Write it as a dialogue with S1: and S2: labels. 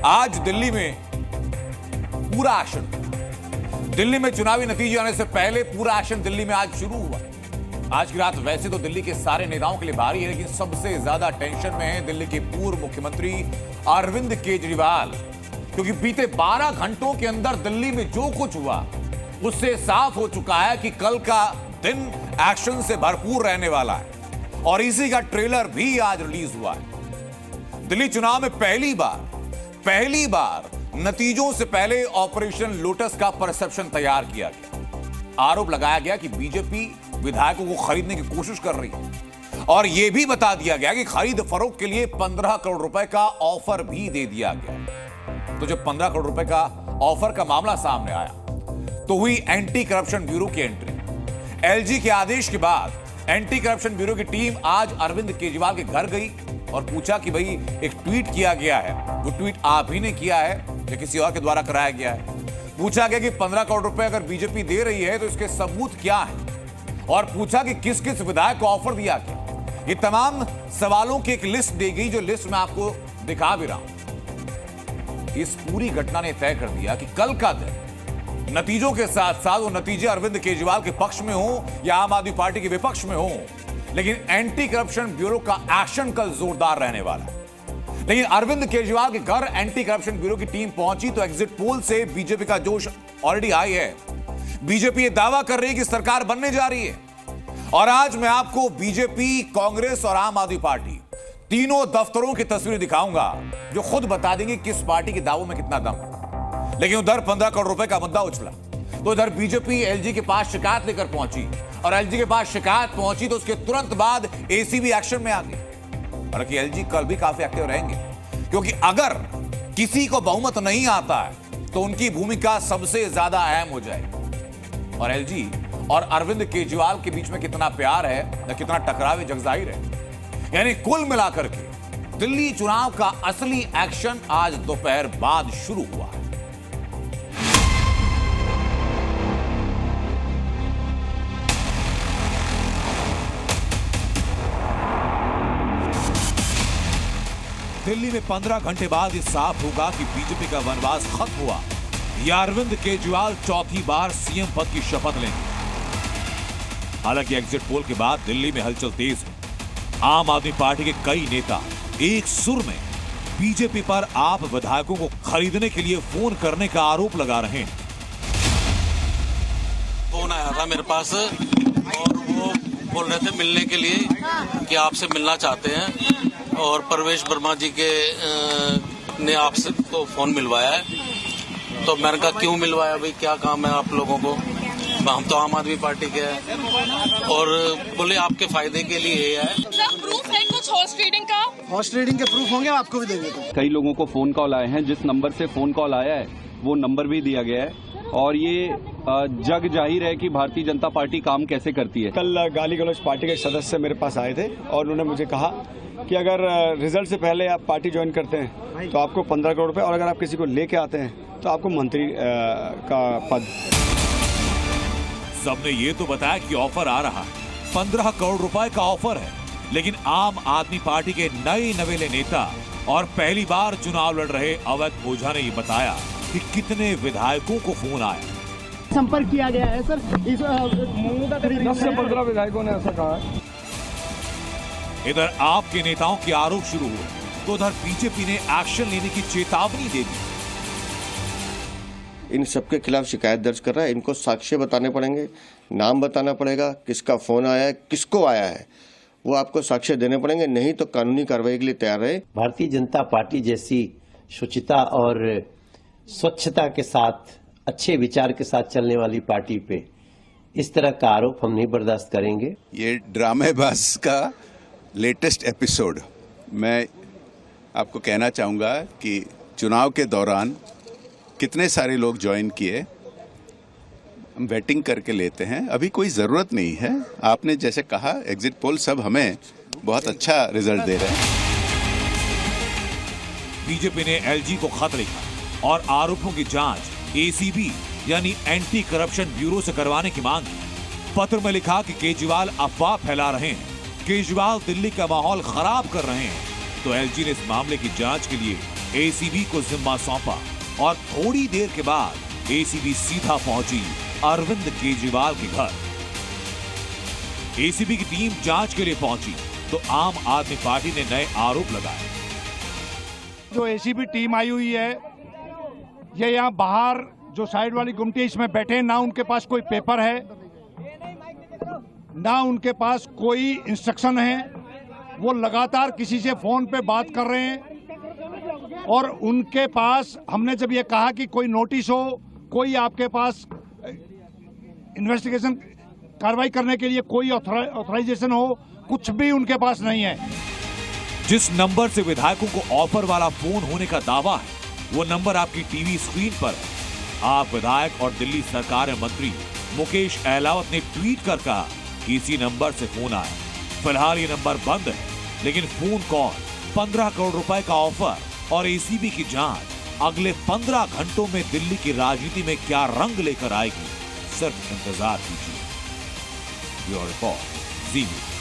S1: आज दिल्ली में पूरा एक्शन, दिल्ली में चुनावी नतीजे आने से पहले पूरा एक्शन दिल्ली में आज शुरू हुआ। आज की रात वैसे तो दिल्ली के सारे नेताओं के लिए भारी है, लेकिन सबसे ज्यादा टेंशन में है दिल्ली के पूर्व मुख्यमंत्री अरविंद केजरीवाल, क्योंकि बीते 12 घंटों के अंदर दिल्ली में जो कुछ हुआ उससे साफ हो चुका है कि कल का दिन एक्शन से भरपूर रहने वाला है और इसी का ट्रेलर भी आज रिलीज हुआ है। दिल्ली चुनाव में पहली बार नतीजों से पहले ऑपरेशन लोटस का परसेप्शन तैयार किया गया। आरोप लगाया गया कि बीजेपी विधायकों को खरीदने की कोशिश कर रही है और यह भी बता दिया गया कि खरीद फरोख्त के लिए 15 करोड़ रुपए का ऑफर भी दे दिया गया। तो जब 15 करोड़ रुपए का ऑफर का मामला सामने आया तो हुई एंटी करप्शन ब्यूरो की एंट्री। एलजी के आदेश के बाद एंटी करप्शन ब्यूरो की टीम आज अरविंद केजरीवाल के घर गई और पूछा कि भाई एक ट्वीट किया गया है, वो ट्वीट आप ही ने किया है या किसी और के द्वारा कराया गया है। पूछा गया कि 15 करोड़ रुपए अगर बीजेपी दे रही है तो इसके सबूत क्या है, और पूछा कि किस किस विधायक को ऑफर दिया गया। ये तमाम सवालों की एक लिस्ट दी गई, जो लिस्ट मैं आपको दिखा भी रहा हूं। इस पूरी घटना ने तय कर दिया कि कल का दिन नतीजों के साथ साथ वो नतीजे अरविंद केजरीवाल के पक्ष में हो या आम आदमी पार्टी के विपक्ष में हो, लेकिन एंटी करप्शन ब्यूरो का एक्शन कल जोरदार रहने वाला है। लेकिन अरविंद केजरीवाल के घर एंटी करप्शन ब्यूरो की टीम पहुंची तो एग्जिट पोल से बीजेपी का जोश ऑलरेडी हाई है। बीजेपी ये दावा कर रही है कि सरकार बनने जा रही है और आज मैं आपको बीजेपी, कांग्रेस और आम आदमी पार्टी तीनों दफ्तरों की तस्वीर दिखाऊंगा जो खुद बता देंगे किस पार्टी के दावों में कितना दम है। लेकिन उधर 15 करोड़ रुपए का मुद्दा उछला तो इधर बीजेपी एलजी के पास शिकायत लेकर पहुंची और एलजी के पास शिकायत पहुंची तो उसके तुरंत बाद एसीबी एक्शन में आ गई। हालांकि एलजी कल भी काफी एक्टिव रहेंगे, क्योंकि अगर किसी को बहुमत नहीं आता है तो उनकी भूमिका सबसे ज्यादा अहम हो जाएगी। और एलजी और अरविंद केजरीवाल के बीच में कितना प्यार है या कितना टकराव है जग जाहिर है। यानी कुल मिलाकर के दिल्ली चुनाव का असली एक्शन आज दोपहर बाद शुरू हुआ है। दिल्ली में 15 घंटे बाद ये साफ होगा कि बीजेपी का वनवास खत्म हुआ या अरविंद केजरीवाल चौथी बार सीएम पद की शपथ लेंगे। हालांकि एग्जिट पोल के बाद दिल्ली में हलचल तेज है। आम आदमी पार्टी के कई नेता एक सुर में बीजेपी पर आप विधायकों को खरीदने के लिए फोन करने का आरोप लगा रहे हैं।
S2: फोन आया था मेरे पास और वो बोल रहे थे मिलने के लिए कि आपसे मिलना चाहते हैं और परवेश वर्मा जी के ने आपसे को फोन मिलवाया है। तो मैंने कहा क्यों मिलवाया भाई, क्या काम है आप लोगों को, हम तो आम आदमी पार्टी के हैं। और बोले आपके फायदे के लिए है।
S3: सर प्रूफ है कुछ हॉर्स ट्रेडिंग का?
S4: हॉर्स ट्रेडिंग के प्रूफ होंगे, आपको भी देंगे। तो
S5: कई लोगों को फोन कॉल आए हैं, जिस नंबर से फोन कॉल आया है वो नंबर भी दिया गया है और ये जग जाहिर है कि भारतीय जनता पार्टी काम कैसे करती है।
S6: कल गाली गलौज पार्टी के सदस्य मेरे पास आए थे और उन्होंने मुझे कहा कि अगर रिजल्ट से पहले आप पार्टी ज्वाइन करते हैं तो आपको 15 करोड़ रुपए, और अगर आप किसी को लेके आते हैं तो आपको मंत्री का पद।
S1: सबने ये तो बताया कि ऑफर आ रहा है, 15 करोड़ रुपए का ऑफर है, लेकिन आम आदमी पार्टी के नए नवेले नेता और पहली बार चुनाव लड़ रहे अवैध ओझा ने ये बताया कि कितने विधायकों को फोन आया।
S4: संपर्क किया गया है सर, इस 10
S6: से 15 विधायकों ने ऐसा कहा है।
S1: इधर आपके नेताओं के आरोप शुरू हुए तो उधर बीजेपी ने एक्शन लेने की चेतावनी दे दी।
S7: इन सबके खिलाफ शिकायत दर्ज कर रहा है, इनको साक्ष्य बताने पड़ेंगे, नाम बताना पड़ेगा, किसका फोन आया है, किसको आया है, वो आपको साक्ष्य देने पड़ेंगे, नहीं तो कानूनी कार्रवाई के लिए तैयार रहे।
S8: भारतीय जनता पार्टी जैसी शुचिता और स्वच्छता के साथ, अच्छे विचार के साथ चलने वाली पार्टी पे इस तरह का आरोप हम नहीं बर्दाश्त करेंगे।
S9: ये ड्रामेबाज का लेटेस्ट एपिसोड। मैं आपको कहना चाहूँगा कि चुनाव के दौरान कितने सारे लोग ज्वाइन किए, हम वेटिंग करके लेते हैं, अभी कोई ज़रूरत नहीं है। आपने जैसे कहा एग्जिट पोल सब हमें बहुत अच्छा रिजल्ट दे रहे हैं।
S1: बीजेपी ने एलजी को खत लिखा और आरोपों की जांच एसीबी यानी एंटी करप्शन ब्यूरो से करवाने की मांग की। पत्र में लिखा कि केजरीवाल अफवाह फैला रहे हैं, केजरीवाल दिल्ली का माहौल खराब कर रहे हैं। तो एलजी ने इस मामले की जांच के लिए एसीबी को जिम्मा सौंपा और थोड़ी देर के बाद एसीबी सीधा पहुंची अरविंद केजरीवाल के घर। एसीबी की टीम जांच के लिए पहुंची तो आम आदमी पार्टी ने नए आरोप लगाए।
S10: जो एसीबी टीम आई हुई है, ये यहाँ बाहर जो साइड वाली गुमटी इसमें बैठे, ना उनके पास कोई पेपर है, ना उनके पास कोई इंस्ट्रक्शन है। वो लगातार किसी से फोन पे बात कर रहे हैं और उनके पास हमने जब ये कहा कि कोई नोटिस हो, कोई आपके पास इन्वेस्टिगेशन कार्रवाई करने के लिए कोई ऑथराइजेशन हो, कुछ भी उनके पास नहीं है।
S1: जिस नंबर से विधायकों को ऑफर वाला फोन होने का दावा है, वो नंबर आपकी टीवी स्क्रीन पर है। आप विधायक और दिल्ली सरकार में मंत्री मुकेश अहलावत ने ट्वीट कर कहा कि इसी नंबर से फोन आया। फिलहाल ये नंबर बंद है, लेकिन फोन कॉल, 15 करोड़ रुपए का ऑफर और एसीबी की जांच अगले 15 घंटों में दिल्ली की राजनीति में क्या रंग लेकर आएगी, सिर्फ इंतजार कीजिए। ब्यूरो रिपोर्ट, जी न्यूज़।